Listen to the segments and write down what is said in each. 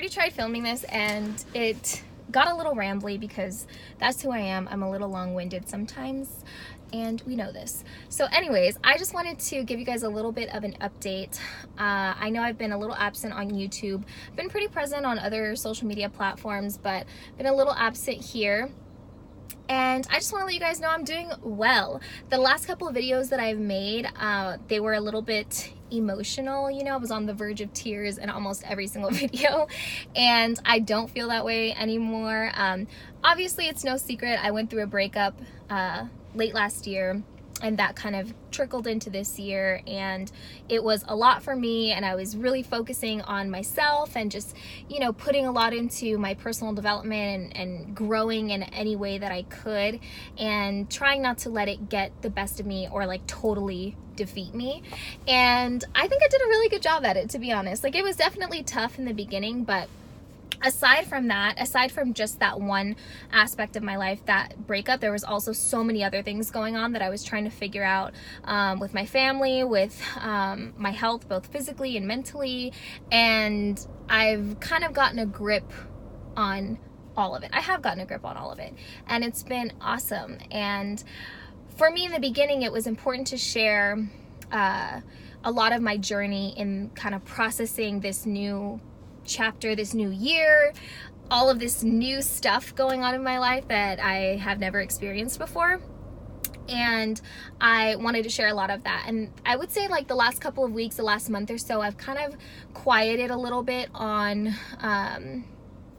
already tried filming this and it got a little rambly because that's who I am. I'm a little long-winded sometimes, and we know this. So anyways, I just wanted to give you guys a little bit of an update. I know I've been a little absent on YouTube. I've been pretty present on other social media platforms, but been a little absent here. And I just want to let you guys know I'm doing well. The last couple of videos that I've made, they were a little bit emotional, you know. I was on the verge of tears in almost every single video, and I don't feel that way anymore. Obviously, it's no secret I went through a breakup late last year, and that kind of trickled into this year, and it was a lot for me, and I was really focusing on myself and just, you know, putting a lot into my personal development and growing in any way that I could, and trying not to let it get the best of me or like totally defeat me. And I think I did a really good job at it, to be honest. Like, it was definitely tough in the beginning, but aside from that, aside from just that one aspect of my life, that breakup, there was also so many other things going on that I was trying to figure out with my family, with my health, both physically and mentally, and I've kind of gotten a grip on all of it. I have gotten a grip on all of it, and it's been awesome. And for me in the beginning, it was important to share a lot of my journey in kind of processing this new chapter, this new year, all of this new stuff going on in my life that I have never experienced before. And I wanted to share a lot of that. And I would say, like, the last couple of weeks, the last month or so, I've kind of quieted a little bit on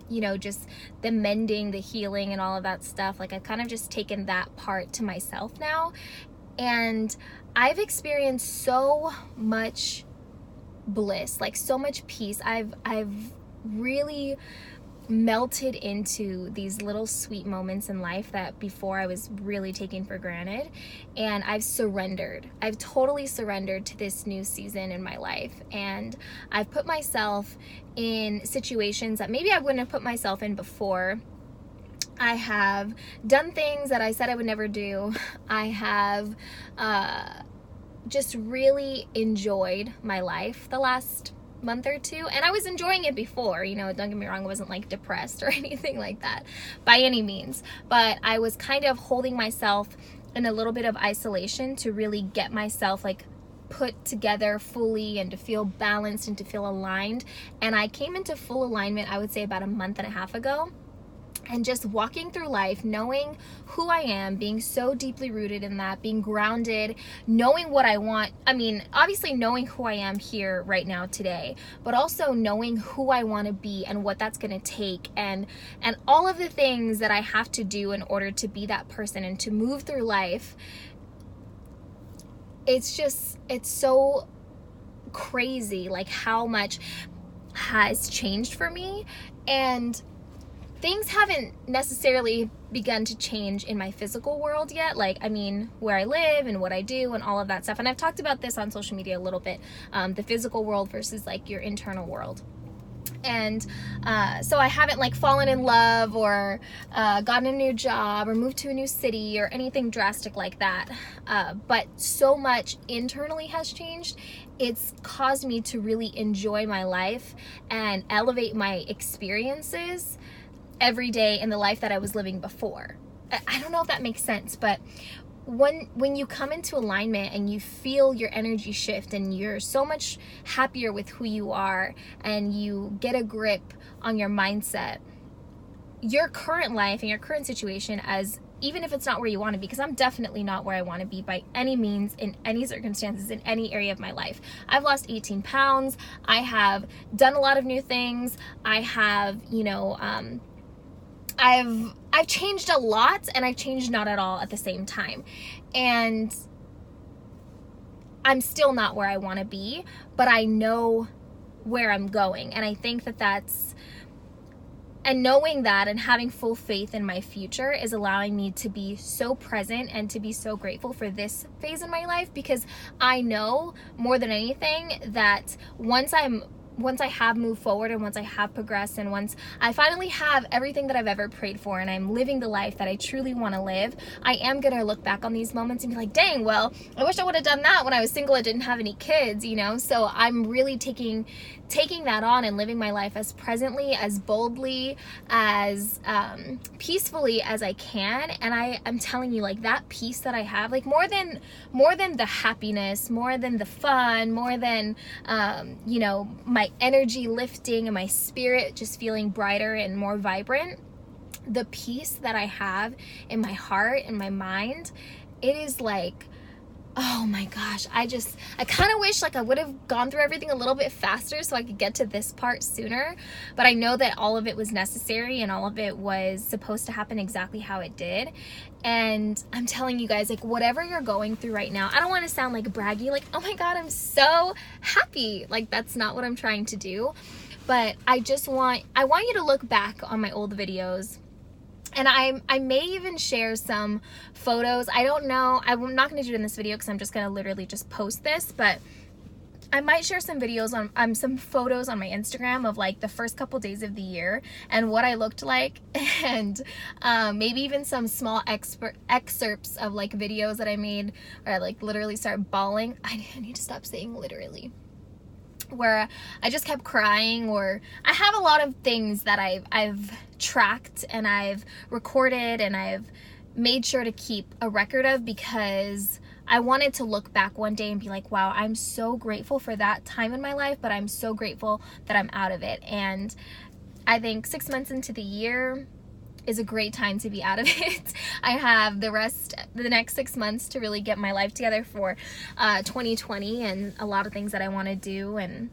you know, just the mending, the healing, and all of that stuff. Like, I've kind of just taken that part to myself now, and I've experienced so much bliss, like so much peace. I've really melted into these little sweet moments in life that before I was really taking for granted, and I've surrendered. I've totally surrendered to this new season in my life, and I've put myself in situations that maybe I wouldn't have put myself in before. I have done things that I said I would never do. I have just really enjoyed my life the last month or two, and I was enjoying it before, you know, don't get me wrong, I wasn't like depressed or anything like that by any means, but I was kind of holding myself in a little bit of isolation to really get myself like put together fully and to feel balanced and to feel aligned. And I came into full alignment, I would say, about a month and a half ago. And just walking through life, knowing who I am, being so deeply rooted in that, being grounded, knowing what I want. I mean, obviously knowing who I am here right now today, but also knowing who I want to be and what that's going to take, and all of the things that I have to do in order to be that person and to move through life. It's so crazy, like, how much has changed for me. And things haven't necessarily begun to change in my physical world yet. Like, I mean, where I live and what I do and all of that stuff. And I've talked about this on social media a little bit, the physical world versus like your internal world. And so I haven't like fallen in love or gotten a new job or moved to a new city or anything drastic like that. But so much internally has changed. It's caused me to really enjoy my life and elevate my experiences every day in the life that I was living before. I don't know if that makes sense, but when you come into alignment and you feel your energy shift and you're so much happier with who you are and you get a grip on your mindset, your current life and your current situation, as even if it's not where you want to be, because I'm definitely not where I want to be by any means, in any circumstances, in any area of my life. I've lost 18 pounds. I have done a lot of new things. I have, you know, I've changed a lot, and I've changed not at all at the same time. And I'm still not where I want to be, but I know where I'm going. And I think and knowing that and having full faith in my future is allowing me to be so present and to be so grateful for this phase in my life, because I know more than anything that once I have moved forward and once I have progressed and once I finally have everything that I've ever prayed for and I'm living the life that I truly want to live, I am going to look back on these moments and be like, dang, well, I wish I would have done that when I was single and didn't have any kids, you know? So I'm really taking taking that on and living my life as presently, as boldly, as peacefully as I can. And I'm telling you, like, that peace that I have, like, more than the happiness, more than the fun, more than you know, my energy lifting and my spirit just feeling brighter and more vibrant, the peace that I have in my heart and my mind, it is like, oh my gosh, I kind of wish like I would have gone through everything a little bit faster so I could get to this part sooner. But I know that all of it was necessary and all of it was supposed to happen exactly how it did. And I'm telling you guys, like, whatever you're going through right now, I don't want to sound like braggy, like, oh my God, I'm so happy. Like, that's not what I'm trying to do. But I want you to look back on my old videos. And I may even share some photos. I don't know. I'm not going to do it in this video because I'm just going to literally just post this. But I might share some videos on some photos on my Instagram of like the first couple days of the year and what I looked like. And maybe even some small excerpts of like videos that I made where I like literally start bawling. I need to stop saying literally. Where I just kept crying, or I have a lot of things that I've tracked and I've recorded and I've made sure to keep a record of, because I wanted to look back one day and be like, wow, I'm so grateful for that time in my life, but I'm so grateful that I'm out of it. And I think 6 months into the year is a great time to be out of it. I have the next 6 months to really get my life together for 2020, and a lot of things that I want to do, and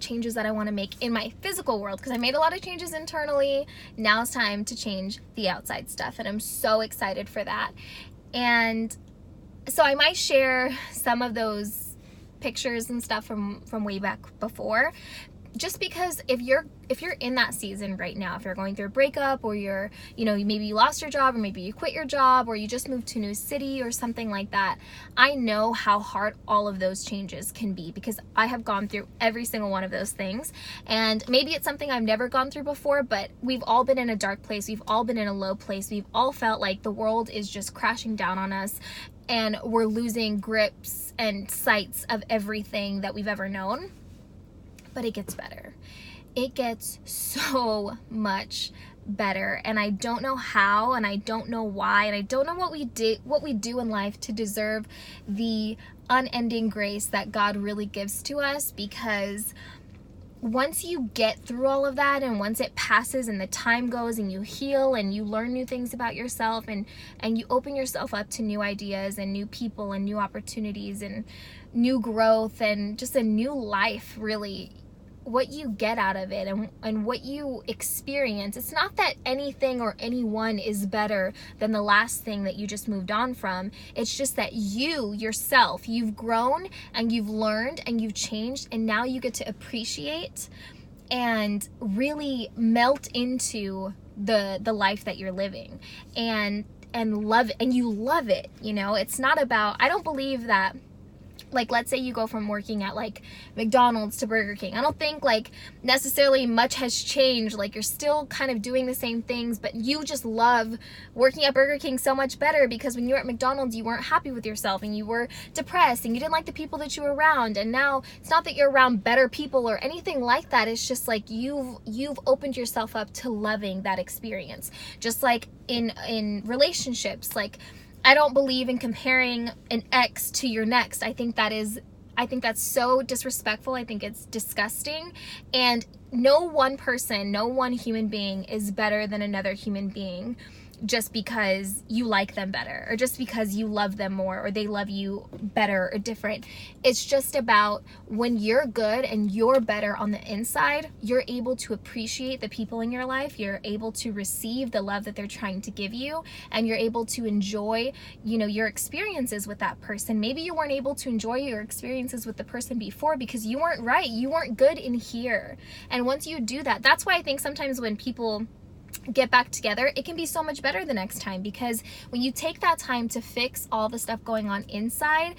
changes that I want to make in my physical world, because I made a lot of changes internally. Now it's time to change the outside stuff, and I'm so excited for that. And so I might share some of those pictures and stuff from way back before, just because if you're in that season right now, if you're going through a breakup, or you're, you know, maybe you lost your job, or maybe you quit your job, or you just moved to a new city or something like that, I know how hard all of those changes can be, because I have gone through every single one of those things. And maybe it's something I've never gone through before, but we've all been in a dark place. We've all been in a low place. We've all felt like the world is just crashing down on us, and we're losing grips and sights of everything that we've ever known. But it gets better. It gets so much better, and I don't know how, and I don't know why, and I don't know what we do in life to deserve the unending grace that God really gives to us. Because once you get through all of that, and once it passes and the time goes and you heal and you learn new things about yourself, and you open yourself up to new ideas and new people and new opportunities and new growth and just a new life, really, what you get out of it and what you experience, it's not that anything or anyone is better than the last thing that you just moved on from. It's just that you yourself, you've grown and you've learned and you've changed, and now you get to appreciate and really melt into the life that you're living and love it, and you love it. You know, it's not about, I don't believe that, like, let's say you go from working at like McDonald's to Burger King. I don't think like necessarily much has changed. Like, you're still kind of doing the same things, but you just love working at Burger King so much better, because when you were at McDonald's, you weren't happy with yourself and you were depressed and you didn't like the people that you were around. And now it's not that you're around better people or anything like that. It's just like you've opened yourself up to loving that experience. Just like in relationships, like, I don't believe in comparing an ex to your next. I think that's so disrespectful. I think it's disgusting. And no one person, no one human being is better than another human being just because you like them better, or just because you love them more, or they love you better or different. It's just about when you're good and you're better on the inside, you're able to appreciate the people in your life, you're able to receive the love that they're trying to give you, and you're able to enjoy, you know, your experiences with that person. Maybe you weren't able to enjoy your experiences with the person before because you weren't right, you weren't good in here. And once you do that, that's why I think sometimes when people get back together, it can be so much better the next time, because when you take that time to fix all the stuff going on inside,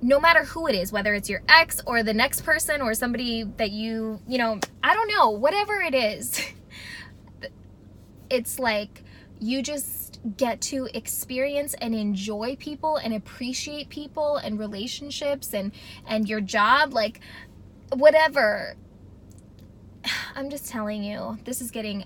no matter who it is, whether it's your ex or the next person or somebody that you know, I don't know, whatever it is, it's like you just get to experience and enjoy people and appreciate people and relationships and your job, like whatever. I'm just telling you, this is getting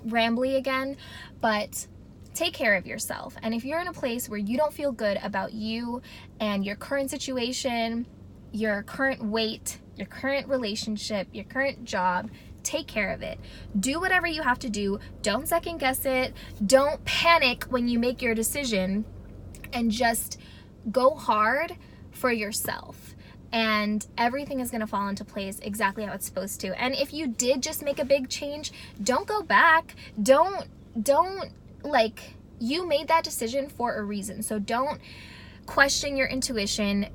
rambly again, but take care of yourself. And if you're in a place where you don't feel good about you and your current situation, your current weight, your current relationship, your current job, take care of it. Do whatever you have to do. Don't second guess it. Don't panic when you make your decision, and just go hard for yourself. And everything is going to fall into place exactly how it's supposed to. And if you did just make a big change, don't go back. Don't like, you made that decision for a reason. So don't question your intuition.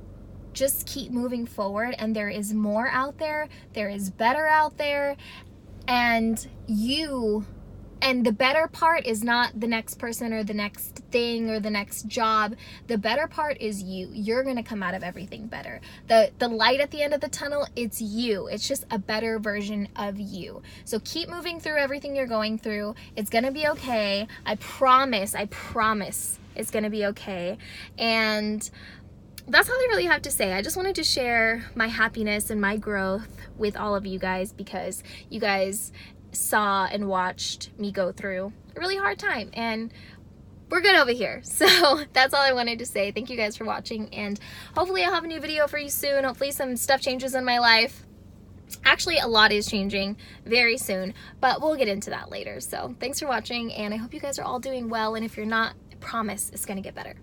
Just keep moving forward, and there is more out there. There is better out there. And the better part is not the next person or the next thing or the next job. The better part is you. You're going to come out of everything better. The light at the end of the tunnel, it's you. It's just a better version of you. So keep moving through everything you're going through. It's going to be okay. I promise it's going to be okay. And that's all I really have to say. I just wanted to share my happiness and my growth with all of you guys, because you guys saw and watched me go through a really hard time, and we're good over here. So that's all I wanted to say. Thank you guys for watching, and hopefully I'll have a new video for you soon. Hopefully some stuff changes in my life. Actually, a lot is changing very soon, but we'll get into that later. So thanks for watching, and I hope you guys are all doing well, and if you're not, I promise it's gonna get better.